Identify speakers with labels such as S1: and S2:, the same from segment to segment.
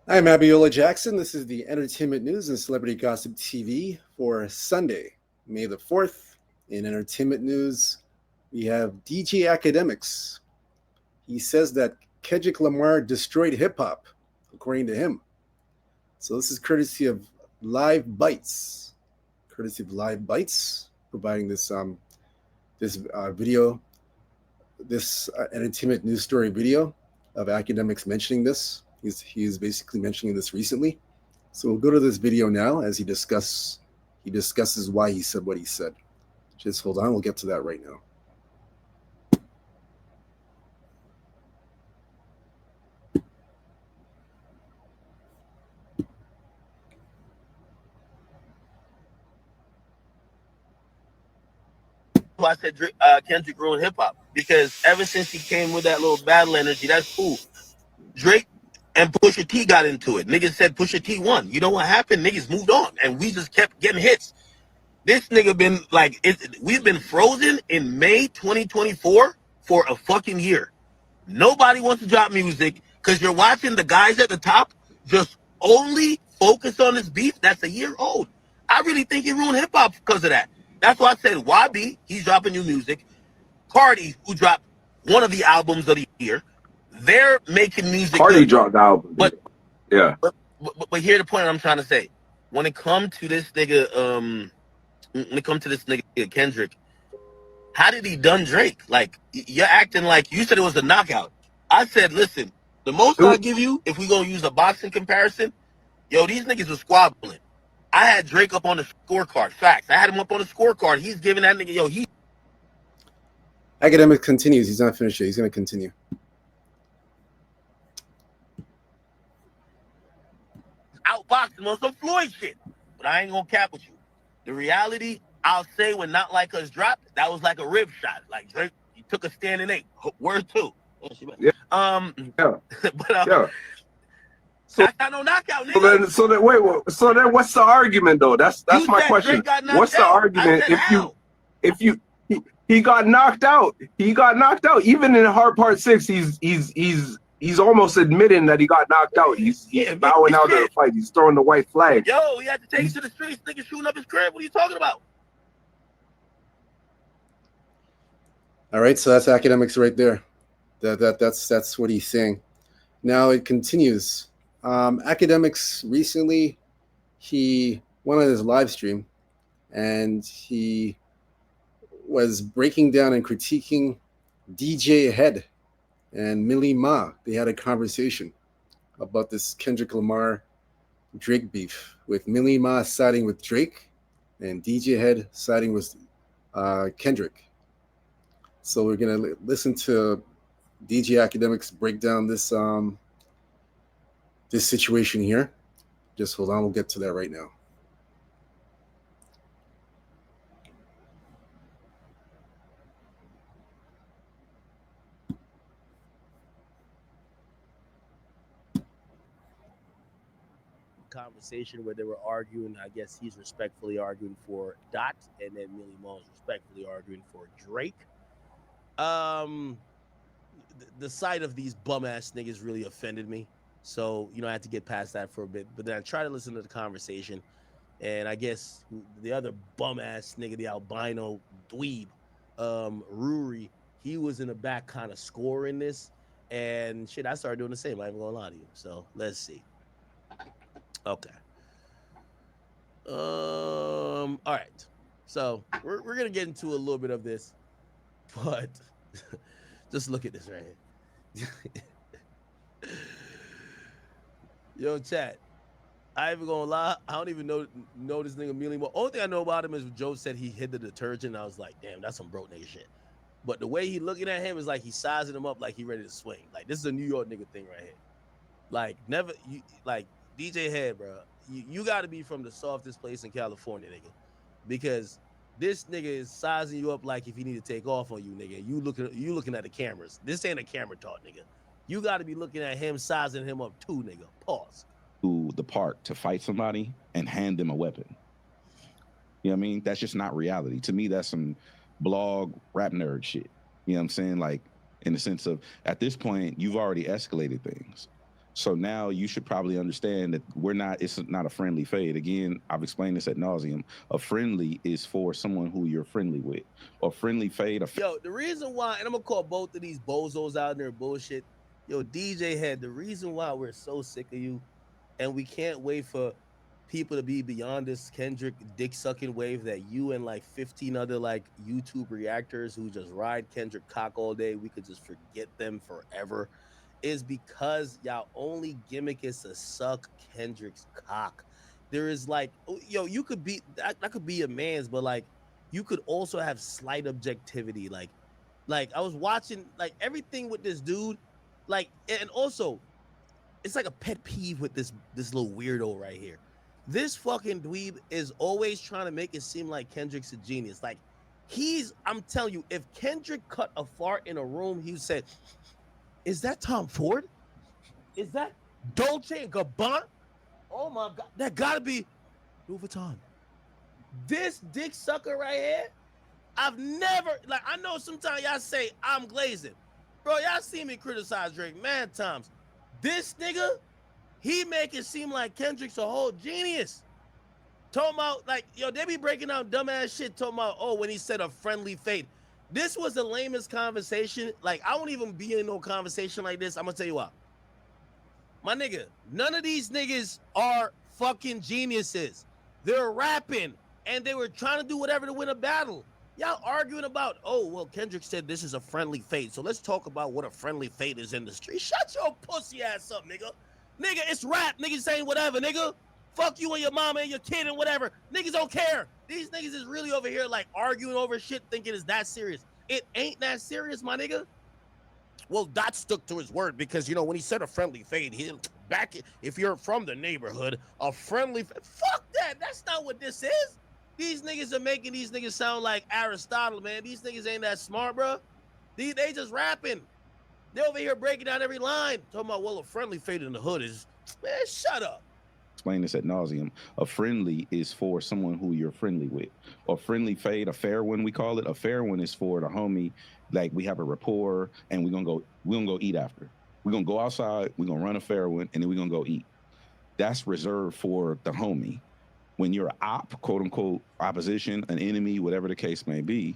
S1: I'm Abiola Jackson. This is the Entertainment News and Celebrity Gossip TV for Sunday, May the 4th. In entertainment news, we have DJ Akademiks. He says that Kendrick Lamar destroyed hip hop, according to him. So this is courtesy of Live Bites. Courtesy of Live Bites, providing this video, this entertainment news story video of Academics mentioning this. He's basically mentioning this recently. So we'll go to this video now as he discusses why he said what he said. Just hold on, we'll get to that right now.
S2: Why I said Kendrick ruined hip hop, because ever since he came with that little battle energy, that's cool. Drake and Pusha T got into it. Niggas said Pusha T won. You know what happened? Niggas moved on, and we just kept getting hits. This nigga been like, we've been frozen in May 2024 for a fucking year. Nobody wants to drop music because you're watching the guys at the top just only focus on this beef that's a year old. I really think he ruined hip hop because of that. That's why I said YB, he's dropping new music. Cardi, who dropped one of the albums of the year, they're making music
S3: Cardi
S2: good.
S3: dropped the album.
S2: But
S3: Yeah.
S2: but here's the point I'm trying to say. When it comes to this nigga, Kendrick, how did he done Drake? Like, you're acting like you said it was a knockout. I said, listen, the most I give you, if we gonna use a boxing comparison, yo, these niggas are squabbling. I had Drake up on the scorecard. Facts. I had him up on the scorecard. He's giving that nigga, yo, he
S1: Academic continues. He's not finished yet. He's going to continue.
S2: outboxing on some Floyd shit. But I ain't gonna cap with you. The reality, I'll say, when Not Like Us dropped, that was like a rib shot. Like Drake, he took a stand and ate. Word two.
S3: Yeah.
S2: But
S3: Yeah. So
S2: that's not no knockout, nigga.
S3: so then what's the argument though? That's
S2: You
S3: my
S2: said
S3: question.
S2: Drake got knocked
S3: What's the
S2: out. I
S3: argument
S2: said how?
S3: if you he got knocked out. He got knocked out. Even in Hard Part 6, he's almost admitting that he got knocked out. He's bowing out of the fight. He's throwing the white flag.
S2: Yo, he had to take it to the streets. Nigga shooting up his crib. What are you talking about?
S1: All right, so that's Academics right there. That's what he's saying. Now it continues. Academics recently, he went on his live stream, and he was breaking down and critiquing DJ Head and Millie Ma. They had a conversation about this Kendrick Lamar Drake beef, with Millie Ma siding with Drake and DJ Head siding with Kendrick. So we're gonna listen to DJ Academics break down this situation here. Just hold on, we'll get to that right now.
S4: Conversation where they were arguing. I guess he's respectfully arguing for Dot, and then Millie Mo's respectfully arguing for Drake. The sight of these bum ass niggas really offended me. So, I had to get past that for a bit. But then I tried to listen to the conversation, and I guess the other bum ass nigga, the albino dweeb, Ruri, he was in the back kind of scoring this. And shit, I started doing the same. I ain't gonna lie to you. So let's see. Okay. All right. So we're gonna get into a little bit of this, but just look at this right here. Yo, chat. I ain't even gonna lie. I don't even know this nigga Mealy Mo. Only thing I know about him is Joe said he hid the detergent. I was like, damn, that's some broke nigga shit. But the way he looking at him is like he's sizing him up like he ready to swing. Like, this is a New York nigga thing right here. Like, never, like, DJ Head, bro, you got to be from the softest place in California, nigga, because this nigga is sizing you up like if he need to take off on you, nigga. You looking at the cameras. This ain't a camera talk, nigga. You got to be looking at him, sizing him up too, nigga. Pause.
S5: To the park to fight somebody and hand them a weapon. You know what I mean? That's just not reality. To me, that's some blog rap nerd shit. You know what I'm saying? Like, in the sense of, at this point, you've already escalated things. So now you should probably understand that it's not a friendly fade. Again, I've explained this ad nauseum. A friendly is for someone who you're friendly with. A friendly fade.
S4: Yo, the reason why, and I'm gonna call both of these bozos out there bullshit. Yo, DJ Head, the reason why we're so sick of you, and we can't wait for people to be beyond this Kendrick dick sucking wave that you and like 15 other like YouTube reactors who just ride Kendrick cock all day, we could just forget them forever, is because y'all only gimmick is to suck Kendrick's cock. There is like, yo, you could be that could be a man's, but like you could also have slight objectivity. Like I was watching like everything with this dude, like, and also it's like a pet peeve with this little weirdo right here. This fucking dweeb is always trying to make it seem like Kendrick's a genius. Like I'm telling you, if Kendrick cut a fart in a room, he said, "Is that Tom Ford? Is that Dolce and Gabbana? Oh my god, that gotta be Louis Vuitton." This dick sucker right here, I've never, like, I know sometimes y'all say I'm glazing. Bro, y'all see me criticize Drake mad times. This nigga, he make it seem like Kendrick's a whole genius. Talking about, like, yo, they be breaking down dumbass shit, talking about, oh, when he said a friendly fate. This was the lamest conversation. Like, I won't even be in no conversation like this. I'm gonna tell you what. My nigga, none of these niggas are fucking geniuses. They're rapping, and they were trying to do whatever to win a battle. Y'all arguing about, oh, well, Kendrick said this is a friendly fate, so let's talk about what a friendly fate is in the street. Shut your pussy ass up, nigga. Nigga, it's rap. Niggas saying whatever, nigga. Fuck you and your mama and your kid and whatever. Niggas don't care. These niggas is really over here, like, arguing over shit, thinking it's that serious. It ain't that serious, my nigga. Well, Dot stuck to his word because, you know, when he said a friendly fade, he back, if you're from the neighborhood, a friendly fade. Fuck that. That's not what this is. These niggas are making these niggas sound like Aristotle, man. These niggas ain't that smart, bro. They just rapping. They over here breaking down every line. Talking about, well, a friendly fade in the hood is, man, shut up.
S5: Explain this ad nauseum. A friendly is for someone who you're friendly with. A friendly fade, a fair one, we call it. A fair one is for the homie. Like, we have a rapport, and we're gonna go eat after. We're gonna go outside, we're gonna run a fair one, and then we're gonna go eat. That's reserved for the homie. When you're quote unquote, opposition, an enemy, whatever the case may be,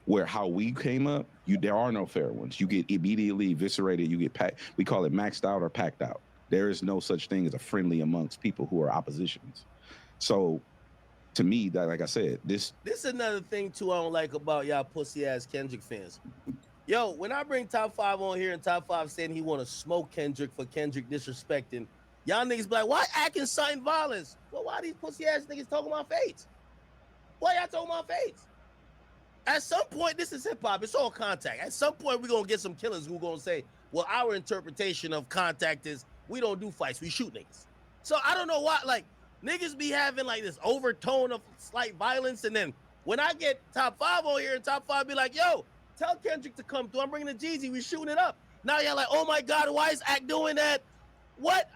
S5: where how we came up, there are no fair ones. You get immediately eviscerated, you get packed. We call it maxed out or packed out. There is no such thing as a friendly amongst people who are oppositions. So to me, that, like I said, this
S4: is another thing too I don't like about y'all pussy ass Kendrick fans. Yo, when I bring Top 5 on here and Top 5 saying he want to smoke Kendrick for Kendrick disrespecting, y'all niggas be like, why acting sign violence? Well, why these pussy ass niggas talking about fates? Why y'all talking about fates? At some point, this is hip hop. It's all contact. At some point, we're gonna get some killers who gonna say, well, our interpretation of contact is we don't do fights, we shoot niggas. So I don't know why, like, niggas be having like this overtone of slight violence, and then when I get Top 5 on here and Top 5 be like, yo, tell Kendrick to come through, I'm bringing the Jeezy, we shooting it up. Now y'all like, oh my God, why is Act doing that? What?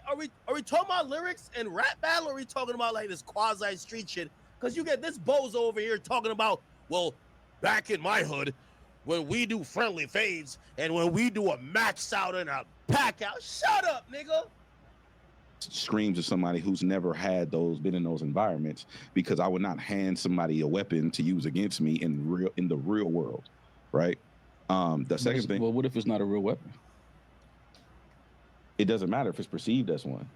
S4: Are we talking about lyrics and rap battle, or are we talking about like this quasi street shit? Because you get this bozo over here talking about, well, back in my hood, when we do friendly fades and when we do a max out and a pack out, shut up, nigga.
S5: Screams of somebody who's never been in those environments, because I would not hand somebody a weapon to use against me in the real world, right? The second thing.
S6: Well, what if it's not a real weapon?
S5: It doesn't matter if it's perceived as one.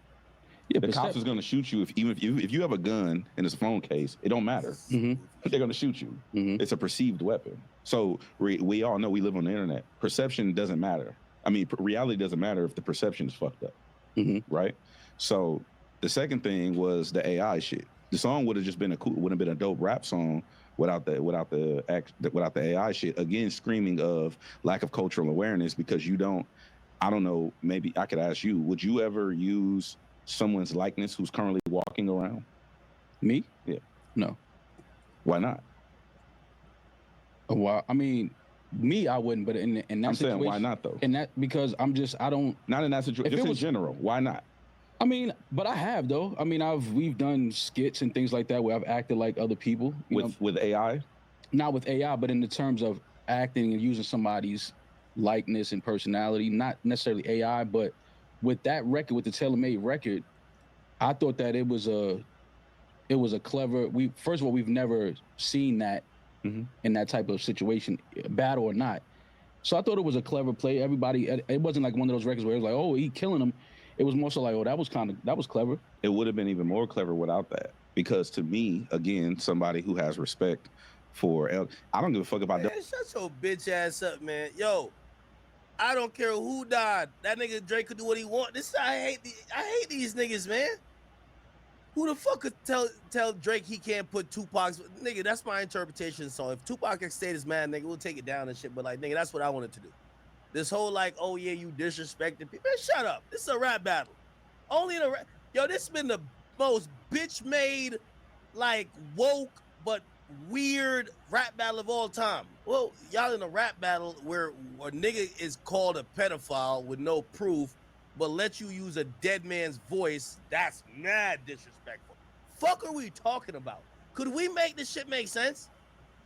S5: Yeah, the cops is going to shoot you if you have a gun in a phone case. It don't matter. Mm-hmm. They're going to shoot you. Mm-hmm. It's a perceived weapon. So we all know we live on the internet. Perception doesn't matter. I mean, reality doesn't matter if the perception is fucked up, right? So the second thing was the AI shit. The song would have just been a dope rap song without the AI shit. Again, screaming of lack of cultural awareness, because you don't. I don't know. Maybe I could ask you: would you ever use someone's likeness who's currently walking around?
S6: Me?
S5: Yeah.
S6: No.
S5: Why not?
S6: Well, I mean, me, I wouldn't. But in that
S5: I'm
S6: situation,
S5: saying, why not though?
S6: In that, because I don't.
S5: Not in that situation. Just in general. Why not?
S6: I mean, but I have though. I mean, we've done skits and things like that where I've acted like other people
S5: with AI.
S6: Not with AI, but in the terms of acting and using somebody's likeness and personality, not necessarily AI, but with that record, with the tailor-made record, I thought that it was a clever. First of all, we've never seen that in that type of situation, battle or not. So I thought it was a clever play. Everybody, it wasn't like one of those records where it was like, oh, he killing him. It was more so like, oh, that was clever.
S5: It would have been even more clever without that. Because to me, again, somebody who has respect for, I don't give a fuck about
S4: Man, shut your bitch ass up, man. Yo, I don't care who died. That nigga Drake could do what he want. I hate these niggas, man. Who the fuck could tell Drake he can't put Tupac's nigga? That's my interpretation. So if Tupac stayed as mad, nigga, we'll take it down and shit. But like, nigga, that's what I wanted to do. This whole like, oh yeah, you disrespecting people. Man, shut up. This is a rap battle. Only in a rap. Yo, this has been the most bitch made, like woke but weird rap battle of all time. Well, y'all in a rap battle where a nigga is called a pedophile with no proof, but let you use a dead man's voice. That's mad disrespectful. Fuck are we talking about? Could we make this shit make sense?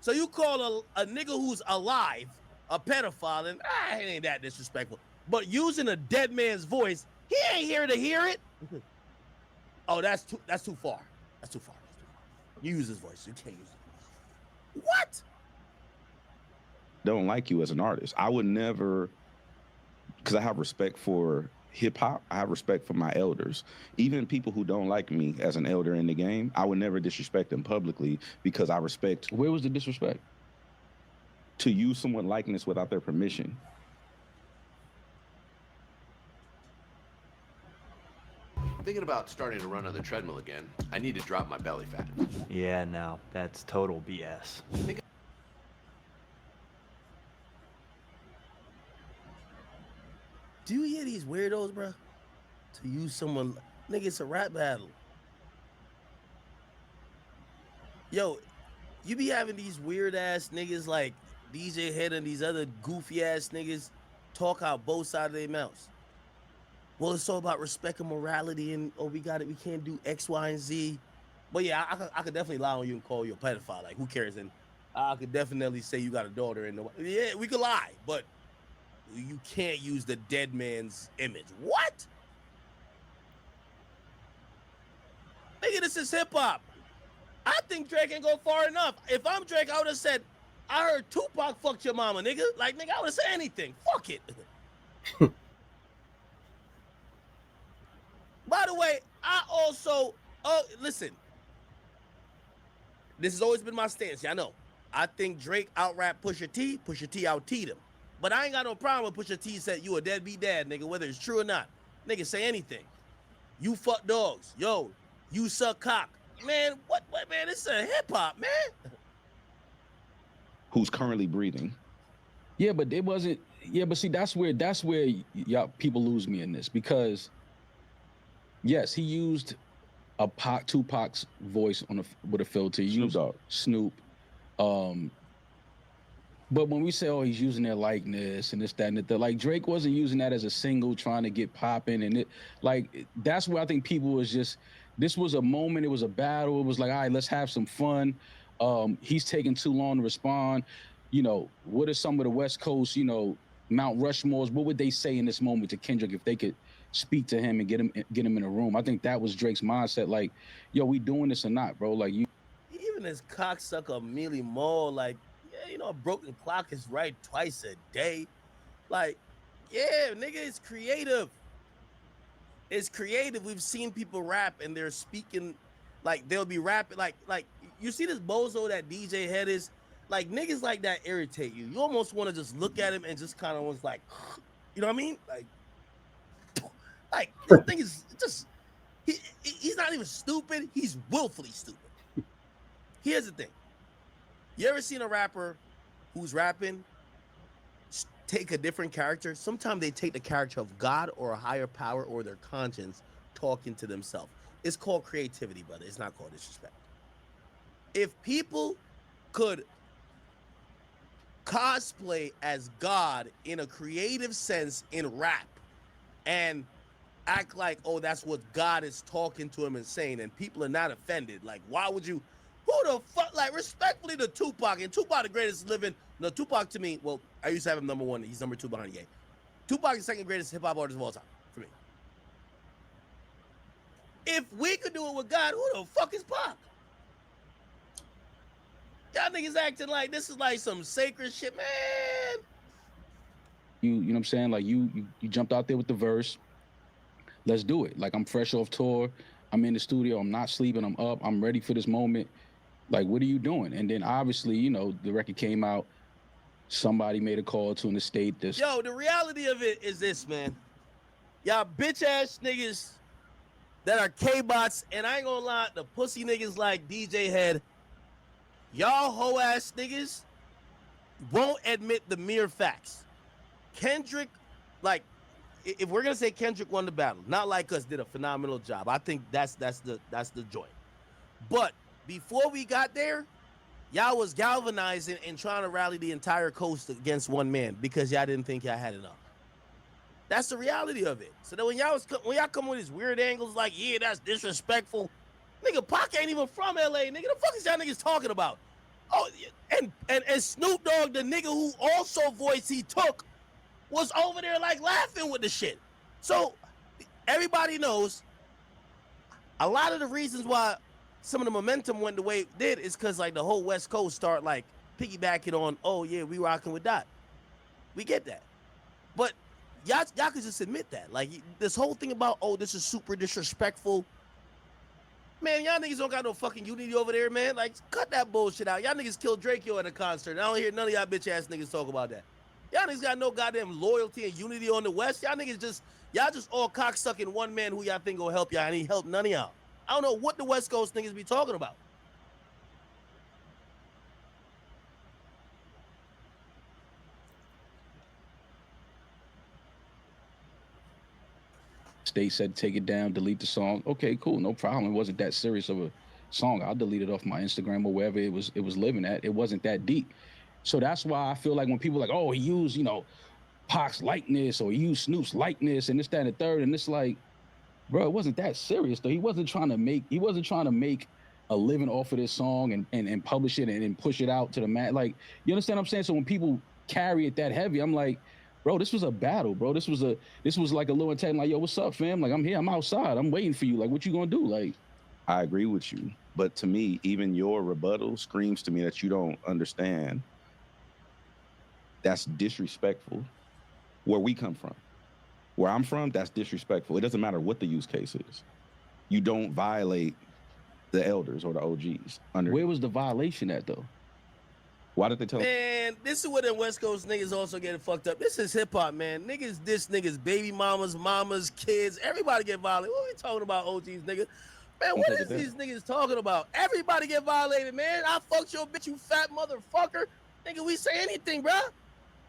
S4: So you call a nigga who's alive a pedophile, and it ain't that disrespectful. But using a dead man's voice, he ain't here to hear it. Oh, that's too far. That's too far. You use his voice. You can't use it. What?
S5: Don't like you as an artist. I would never, because I have respect for hip hop. I have respect for my elders. Even people who don't like me as an elder in the game, I would never disrespect them publicly because I respect.
S6: Where was the disrespect?
S5: To use someone's likeness without their permission.
S7: I'm thinking about starting to run on the treadmill again. I need to drop my belly fat.
S8: Yeah, no, that's total BS.
S4: Do you hear these weirdos, bro? To use someone, nigga, it's a rap battle. Yo, you be having these weird ass niggas like DJ Head and these other goofy ass niggas talk out both sides of their mouths. Well, it's all about respect and morality, and we can't do X, Y, and Z. But yeah, I could definitely lie on you and call you a pedophile. Like, who cares? And I could definitely say you got a daughter and yeah, we could lie, but you can't use the dead man's image. What? Nigga, this is hip hop. I think Drake ain't go far enough. If I'm Drake, I would have said, I heard Tupac fucked your mama, nigga. Like, nigga, I would have said anything. Fuck it. By the way, I also, listen. This has always been my stance. Y'all know. I think Drake out-rap Pusha T out-T'd him. But I ain't got no problem with Pusha T said you a deadbeat dad, nigga, whether it's true or not. Nigga, say anything. You fuck dogs. Yo, you suck cock. Man, what, man, this is a hip-hop, man.
S5: Who's currently breathing.
S6: Yeah, but it wasn't, but see, that's where y'all people lose me in this, because yes, he used Tupac's voice with a filter. He used Snoop. But when we say, oh, he's using their likeness and this, that, and that, like Drake wasn't using that as a single trying to get popping, and it, like, that's where I think people was just, this was a moment, it was a battle, it was like, all right, let's have some fun. He's taking too long to respond. You know, what are some of the West Coast, you know, Mount Rushmores, what would they say in this moment to Kendrick if they could speak to him and get him in a room? I think that was Drake's mindset, like, yo, we doing this or not, bro? Like, you.
S4: Even as cocksucker Millie Moore, like, yeah, you know, a broken clock is right twice a day. Like, yeah, nigga, it's creative. It's creative. We've seen people rap and they're speaking, like, they'll be rapping, like, you see this bozo that DJ Head is, like, niggas like that irritate you. You almost want to just look at him and just kind of was like, you know what I mean? Like this thing is just, he's not even stupid. He's willfully stupid. Here's the thing. You ever seen a rapper who's rapping take a different character? Sometimes they take the character of God or a higher power or their conscience talking to themselves. It's called creativity, brother. It's not called disrespect. If people could cosplay as God in a creative sense in rap and act like, oh, that's what God is talking to him and saying, and people are not offended, like, why would you? Who the fuck, like, respectfully to Tupac, and Tupac the greatest living No, Tupac to me, well, I used to have him number 1. He's number 2 behind Ye. Tupac is the second greatest hip hop artist of all time for me. If we could do it with God, who the fuck is Pac? Y'all niggas acting like this is like some sacred shit, man.
S6: You know what I'm saying? Like you jumped out there with the verse. Let's do it. Like I'm fresh off tour. I'm in the studio. I'm not sleeping. I'm up. I'm ready for this moment. Like, what are you doing? And then obviously, you know, the record came out. Somebody made a call to an estate.
S4: Yo, the reality of it is this, man. Y'all bitch ass niggas that are K-bots, and I ain't gonna lie, the pussy niggas like DJ Head, y'all hoe ass niggas won't admit the mere facts. Kendrick, like, if we're gonna say Kendrick won the battle, not like us did a phenomenal job. I think that's the joint. But before we got there, y'all was galvanizing and trying to rally the entire coast against one man because y'all didn't think y'all had enough. That's the reality of it. So then when y'all come with these weird angles like, yeah, that's disrespectful. Nigga, Pac ain't even from LA. Nigga, the fuck is y'all niggas talking about? Oh, and Snoop Dogg, the nigga who also voiced he took, was over there like laughing with the shit. So everybody knows a lot of the reasons why some of the momentum went the way it did is because like the whole West Coast start like piggybacking on, oh yeah, we rocking with Dot. We get that. But y'all could just admit that. Like this whole thing about, oh, this is super disrespectful. Man, y'all niggas don't got no fucking unity over there, man. Like, cut that bullshit out. Y'all niggas killed Drakeo at a concert. And I don't hear none of y'all bitch ass niggas talk about that. Y'all niggas got no goddamn loyalty and unity on the West. Y'all niggas just all cocksucking one man who y'all think will help y'all, and he helped none of y'all. I don't know what the West Coast niggas be talking about.
S6: State said take it down, delete the song. Okay, cool, no problem. It wasn't that serious of a song. I'll delete it off my Instagram or wherever it was living at. It wasn't that deep. So that's why I feel like when people are like, oh, he used, you know, Pac's likeness or he used Snoop's likeness and this, that, and the third, and it's like, bro, it wasn't that serious though. He wasn't trying to make a living off of this song and publish it and push it out to the man. Like, you understand what I'm saying? So when people carry it that heavy, I'm like, bro, this was a battle, bro. This was like a little intent, like, yo, what's up, fam? Like, I'm here, I'm outside, I'm waiting for you. Like, what you gonna do? Like,
S5: I agree with you, but to me, even your rebuttal screams to me that you don't understand. That's disrespectful. Where we come from, where I'm from, that's disrespectful. It doesn't matter what the use case is. You don't violate the elders or the OGs.
S6: Where was the violation at though?
S5: Why did they tell?
S4: Man, this is where the West Coast niggas also getting fucked up. This is hip hop, man. Niggas diss niggas, baby mamas, kids. Everybody get violated. What are we talking about, OGs, nigga? Man, what is these niggas talking about? Everybody get violated, man. I fucked your bitch, you fat motherfucker. Nigga, we say anything, bro.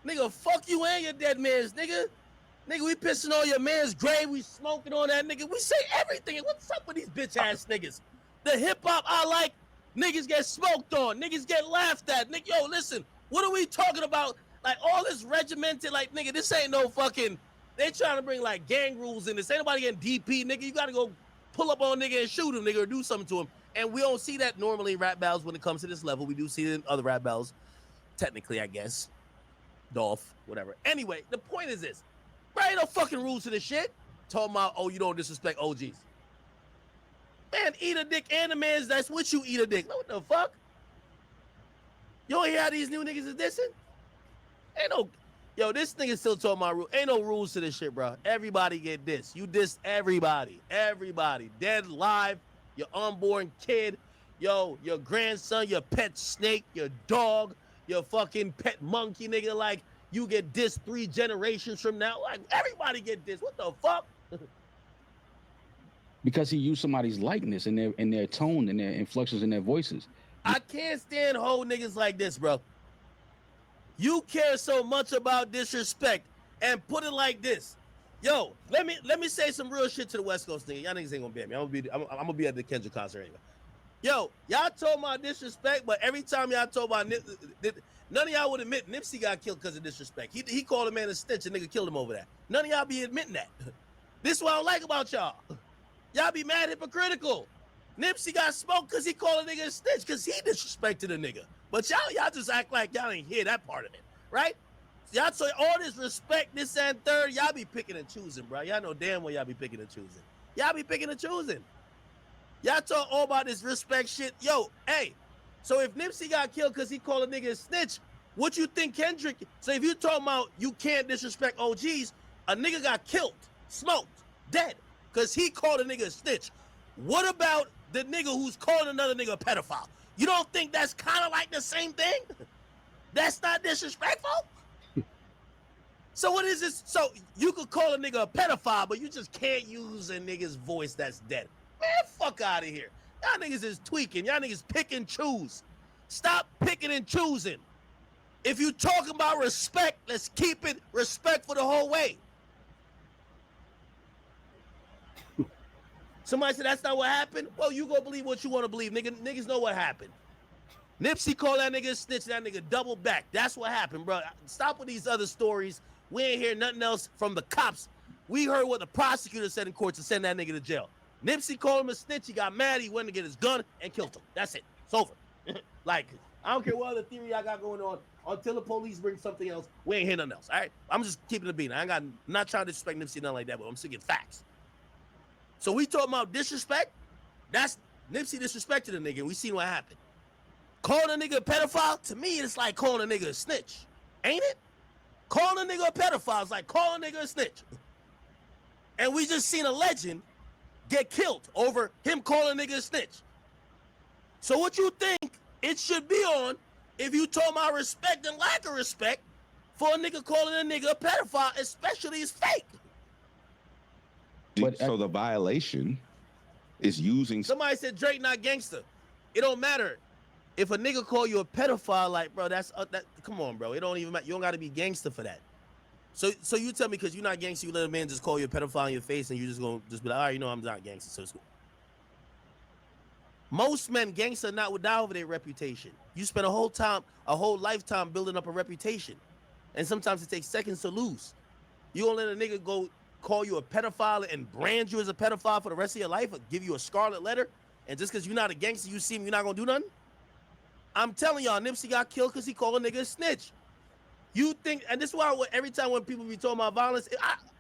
S4: Nigga, fuck you and your dead mans, nigga. Nigga, we pissing on your man's grave. We smoking on that nigga. We say everything. What's up with these bitch ass niggas? The hip hop I like, niggas get smoked on. Niggas get laughed at. Nigga, yo, listen, what are we talking about? Like all this regimented, like, nigga, this ain't no fucking, they trying to bring like gang rules in this. Ain't nobody getting DP, nigga. You gotta go pull up on a nigga and shoot him, nigga, or do something to him. And we don't see that normally in rap battles when it comes to this level. We do see it in other rap battles, technically, I guess. Dolph, whatever. Anyway, the point is this. There ain't no fucking rules to this shit. Talking about, oh, you don't disrespect OGs. Man, eat a dick and the man's that's with you eat a dick. What the fuck? You don't hear how these new niggas is dissing? Ain't no, yo, this nigga still talking about rules. Ain't no rules to this shit, bro. Everybody get dissed. You diss everybody. Everybody. Dead, live, your unborn kid, yo, your grandson, your pet snake, your dog, your fucking pet monkey, nigga. Like, you get dissed 3 generations from now. Like, everybody get dissed. What the fuck?
S6: Because he used somebody's likeness in their tone and their inflections in their voices.
S4: I can't stand whole niggas like this, bro. You care so much about disrespect and put it like this. Yo, let me say some real shit to the West Coast nigga. Y'all niggas ain't gonna ban me. I'm gonna be at the Kendrick concert anyway. Yo, y'all told my disrespect, but every time y'all told my none of y'all would admit Nipsey got killed because of disrespect. He called a man a snitch, a nigga killed him over that. None of y'all be admitting that. This is what I don't like about y'all. Y'all be mad hypocritical. Nipsey got smoked because he called a nigga a snitch because he disrespected a nigga. But y'all just act like y'all ain't hear that part of it, right? Y'all say all this respect, this and third, y'all be picking and choosing, bro. Y'all know damn well y'all be picking and choosing. Y'all be picking and choosing. Y'all talk all about this respect shit. Yo, hey, so if Nipsey got killed because he called a nigga a snitch, what you think Kendrick? So if you talking about you can't disrespect OGs, a nigga got killed, smoked, dead, because he called a nigga a snitch. What about the nigga who's calling another nigga a pedophile? You don't think that's kind of like the same thing? That's not disrespectful? So what is this? So you could call a nigga a pedophile, but you just can't use a nigga's voice that's dead. Man, fuck out of here. Y'all niggas is tweaking. Y'all niggas pick and choose. Stop picking and choosing. If you talking about respect, let's keep it respectful the whole way. Somebody said that's not what happened. Well, you go believe what you want to believe. Niggas know what happened. Nipsey called that nigga a snitch, that nigga double back. That's what happened, bro. Stop with these other stories. We ain't hear nothing else from the cops. We heard what the prosecutor said in court to send that nigga to jail. Nipsey called him a snitch. He got mad. He went to get his gun and killed him. That's it. It's over. Like, I don't care what other theory I got going on. Until the police bring something else, we ain't hear nothing else. All right? I'm just keeping it beat. I'm not trying to disrespect Nipsey, nothing like that, but I'm speaking facts. So we talking about disrespect? That's Nipsey disrespected a nigga. We seen what happened. Calling a nigga a pedophile, to me, it's like calling a nigga a snitch. Ain't it? Calling a nigga a pedophile is like calling a nigga a snitch. And we just seen a legend get killed over him calling a nigga a snitch. So what you think it should be on if you talk about respect and lack of respect for a nigga calling a nigga a pedophile, especially is fake?
S5: But, so the violation is using...
S4: Somebody said Drake not gangster. It don't matter. If a nigga call you a pedophile, like, bro, that's come on, bro. It don't even matter. You don't got to be gangster for that. So you tell me because you're not gangster, you let a man just call you a pedophile in your face and you just gonna just be like, all right, you know I'm not gangster, so it's cool. Most men gangster not without over their reputation. You spend a whole lifetime building up a reputation. And sometimes it takes seconds to lose. You gonna let a nigga go call you a pedophile and brand you as a pedophile for the rest of your life or give you a scarlet letter? And just because you're not a gangster, you see him, you're not gonna do nothing? I'm telling y'all, Nipsey got killed because he called a nigga a snitch. You think, and this is why every time when people be talking about violence,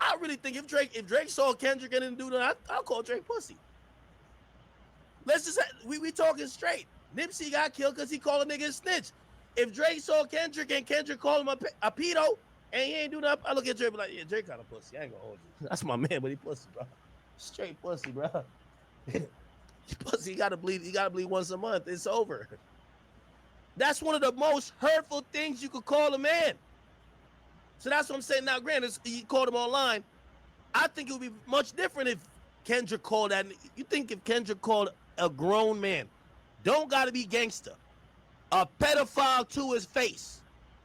S4: I really think if Drake saw Kendrick and didn't do that, I'll call Drake pussy. Let's just, we talking straight. Nipsey got killed because he called a nigga a snitch. If Drake saw Kendrick and Kendrick called him a pedo and he ain't do nothing, I look at Drake and be like, yeah, Drake kind of pussy. I ain't gonna hold you. That's my man, but he pussy, bro. Straight pussy, bro. Pussy, he gotta bleed once a month. It's over. That's one of the most hurtful things you could call a man. So that's what I'm saying. Now, granted, you called him online. I think it would be much different if Kendrick called that. You think if Kendrick called a grown man, don't gotta be gangster, a pedophile to his face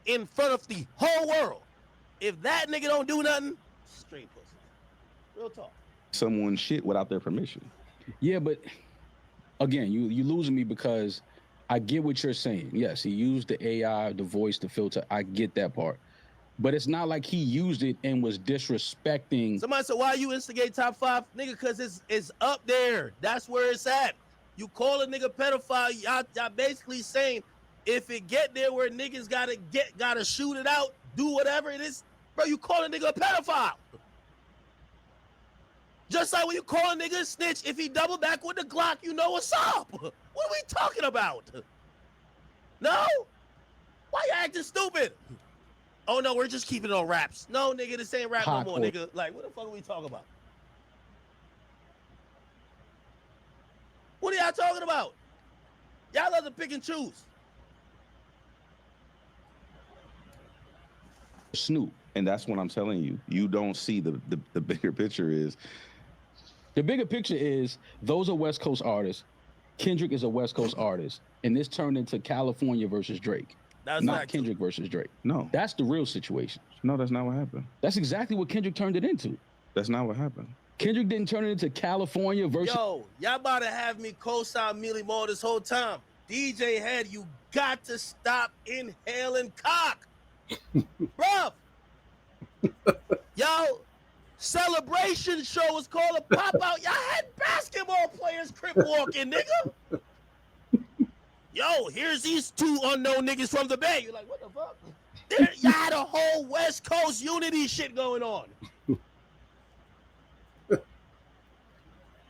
S4: in front of the whole world. If that nigga don't do nothing, straight pussy. Real talk.
S5: Someone's shit without their permission.
S6: Yeah, but again, you losing me because I get what you're saying. Yes, he used the AI, the voice, the filter. I get that part. But it's not like he used it and was disrespecting.
S4: Somebody said, why you instigate top 5? Nigga, because it's up there. That's where it's at. You call a nigga pedophile, y'all basically saying if it get there where niggas gotta shoot it out, do whatever it is, bro, you call a nigga a pedophile. Just like when you call a nigga a snitch, if he double back with the Glock, you know what's up. What are we talking about? No? Why you acting stupid? Oh, no, we're just keeping it on raps. No, nigga, this ain't rap no more, nigga. Like, what the fuck are we talking about? What are y'all talking about? Y'all love to pick and choose.
S6: Snoop.
S5: And that's what I'm telling you. You don't see the bigger picture is.
S6: The bigger picture is those are West Coast artists. Kendrick is a West Coast artist. And this turned into California versus Drake.
S4: That's
S6: not Kendrick versus Drake.
S5: No.
S6: That's the real situation.
S5: No, that's not what happened.
S6: That's exactly what Kendrick turned it into.
S5: That's not what happened.
S6: Kendrick didn't turn it into California versus...
S4: Yo, y'all about to have me co-sign Mealy Moore this whole time. DJ Head, you got to stop inhaling cock. Bruh. Yo, celebration show was called a pop out. Y'all had basketball players crip walking, nigga. Yo, here's these two unknown niggas from the Bay. You're like, what the fuck? Y'all had a whole West Coast unity shit going on.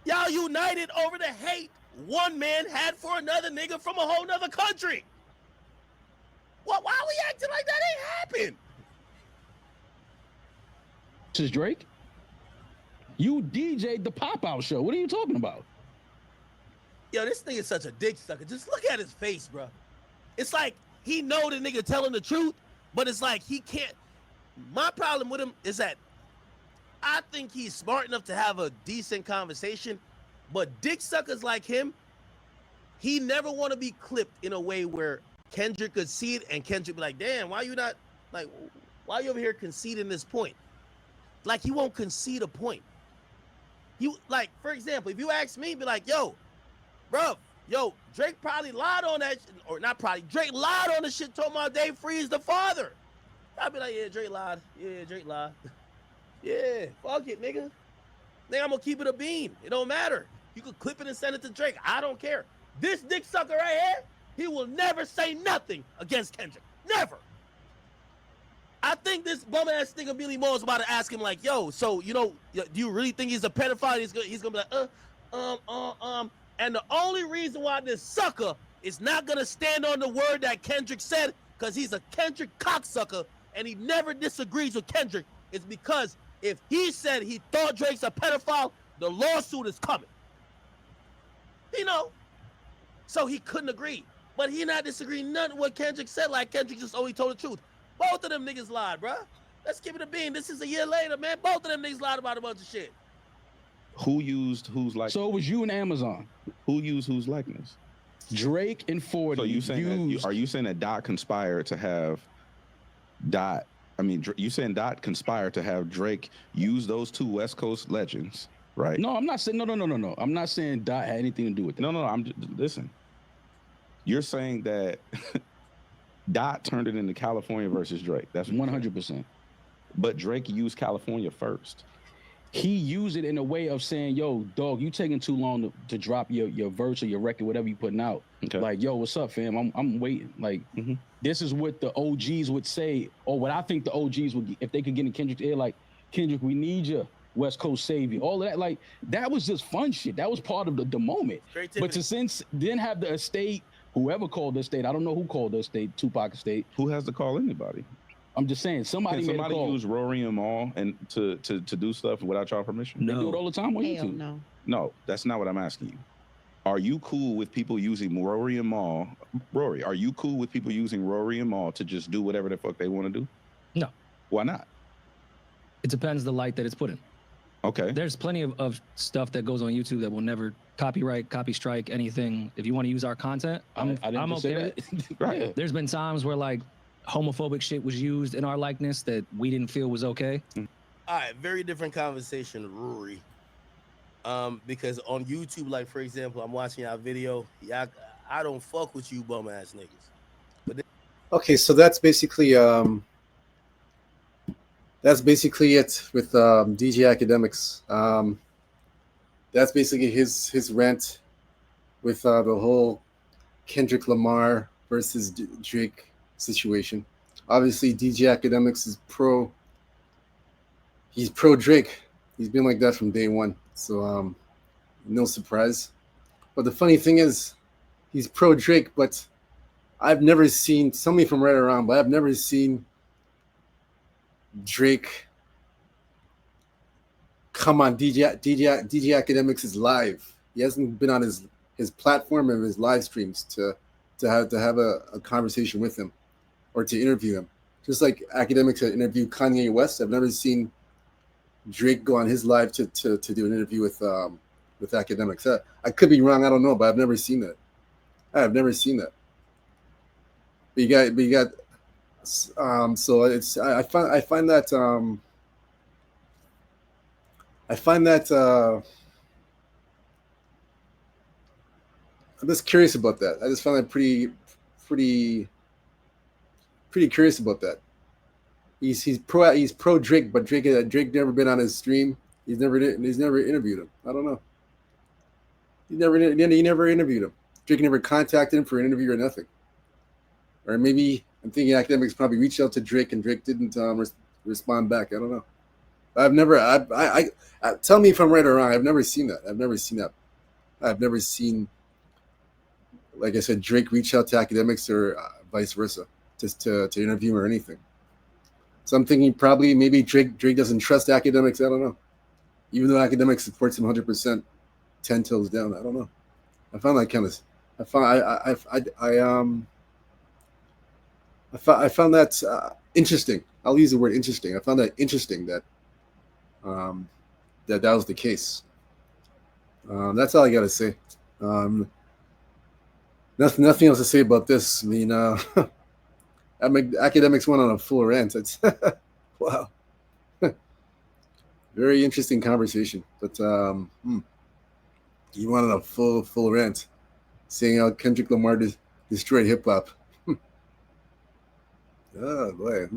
S4: Y'all united over the hate one man had for another nigga from a whole nother country. Why are we acting like that ain't happened?
S6: This is Drake. You DJ'd the pop-out show. What are you talking about?
S4: Yo, this nigga is such a dick sucker. Just look at his face, bro. It's like he know the nigga telling the truth, but it's like he can't. My problem with him is that I think he's smart enough to have a decent conversation, but dick suckers like him, he never want to be clipped in a way where Kendrick could see it and Kendrick be like, damn, why you not, like, why you over here conceding this point? Like, he won't concede a point. You, like, for example, if you ask me, be like, yo, bro, Drake probably lied on that, or not probably, Drake lied on the shit talking about Dave Freeze the father. I'd be like, yeah, Drake lied. Yeah, Drake lied. Yeah, fuck it, nigga. Nigga, I'm gonna keep it a bean. It don't matter. You could clip it and send it to Drake. I don't care. This dick sucker right here, he will never say nothing against Kendrick. Never. I think this bum ass nigga Billy Moore is about to ask him like, yo, so you know, do you really think he's a pedophile? He's gonna be like, and the only reason why this sucker is not gonna stand on the word that Kendrick said, because he's a Kendrick cocksucker and he never disagrees with Kendrick, is because if he said he thought Drake's a pedophile, the lawsuit is coming. You know, so he couldn't agree, but he not disagreeing nothing what Kendrick said. Like Kendrick just always told the truth. Both of them niggas lied, bro. Let's give it a bean. This is a year later, man. Both of them niggas lied about a bunch of shit.
S5: Who used whose likeness?
S6: So it was you and Amazon.
S5: Who used whose likeness?
S6: Drake and 40.
S5: So you saying
S6: used...
S5: are you saying that Dot conspired to have Dot? I mean, you saying Dot conspired to have Drake use those two West Coast legends, right?
S6: No, I'm not saying no. I'm not saying Dot had anything to do with that.
S5: No. Listen. You're saying that Dot turned it into California versus Drake. That's
S6: 100%.
S5: But Drake used California first.
S6: He used it in a way of saying, yo, dog, you taking too long to drop your verse or your record, whatever you putting out.
S5: Okay.
S6: Like, yo, what's up, fam? I'm waiting. Like, this is what the OGs would say, or what I think the OGs would, if they could get in Kendrick's ear, like, Kendrick, we need you, West Coast savior. All of that, like, that was just fun shit. That was part of the moment. But to then have the estate, whoever called the estate, I don't know who called the estate, Tupac estate.
S5: Who has to call anybody?
S6: I'm just saying, somebody
S5: use Rory and Mal and to do stuff without your permission?
S6: No. They do it all the time on YouTube.
S9: No.
S5: No, that's not what I'm asking you. Are you cool with people using Rory and Mal? Rory, are you cool with people using Rory and Mal to just do whatever the fuck they want to do?
S10: No.
S5: Why not?
S10: It depends the light that it's put in.
S5: Okay.
S10: There's plenty of stuff that goes on YouTube that will never copyright, copy strike, anything. If you want to use our content, I'm okay with it.
S5: Right.
S10: There's been times where like homophobic shit was used in our likeness that we didn't feel was okay.
S4: All right, very different conversation, Rory. Because on YouTube, like for example, I'm watching our video. I don't fuck with you bum ass niggas. But
S1: okay, so that's basically it with DJ Akademiks. That's basically his rant with the whole Kendrick Lamar versus Drake situation. Obviously, DJ Akademiks is he's pro Drake. He's been like that from day one. So no surprise. But the funny thing is, he's pro Drake, but I've never seen, somebody from right around, but I've never seen Drake come on DJ Akademiks is live. He hasn't been on his platform and his live streams to have a conversation with him or to interview him. Just like Akademiks had interviewed Kanye West, I've never seen Drake go on his live to do an interview with Akademiks. I could be wrong, I don't know, but I've never seen that. I've never seen that. But you got so it's I find that I'm just curious about that. I just find that pretty curious about that. he's pro Drake, but Drake never been on his stream. He's never interviewed him. I don't know. He never interviewed him. Drake never contacted him for an interview or nothing. Or maybe I'm thinking Akademiks probably reached out to Drake and Drake didn't respond back. I don't know. I've never. I tell me if I'm right or wrong. I've never seen that. I've never seen, like I said, Drake reach out to Akademiks or vice versa, just to interview him or anything. So I'm thinking probably maybe Drake doesn't trust Akademiks. I don't know. Even though Akademiks supports him 100%, 10 toes down. I don't know. I found that kind of. I found that interesting. I'll use the word interesting. I found that interesting that that was the case. That's all I got to say. Nothing else to say about this. I mean, Akademiks went on a full rant. It's wow, very interesting conversation. But he went on a full rant, saying how Kendrick Lamar destroyed hip hop. Oh boy,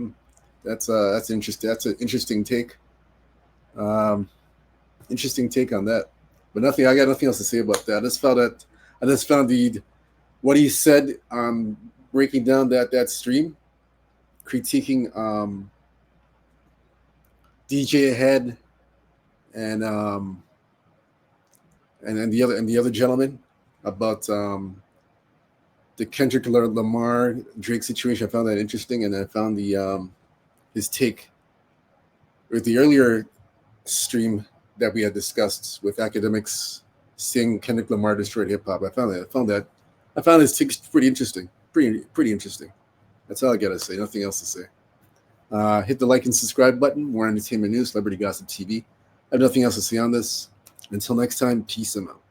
S1: that's interesting. That's an interesting take. Interesting take on that. But I got nothing else to say about that. I just found what he said, breaking down that stream, critiquing DJ Head and the other gentleman about the Kendrick Lamar Drake situation. I found that interesting, and I found his take with the earlier stream that we had discussed with Akademiks saying Kendrick Lamar destroyed hip hop. I found his take pretty interesting. Pretty interesting. That's all I gotta say. Nothing else to say. Hit the like and subscribe button. More entertainment news, Celebrity Gossip TV. I have nothing else to say on this. Until next time, peace and out.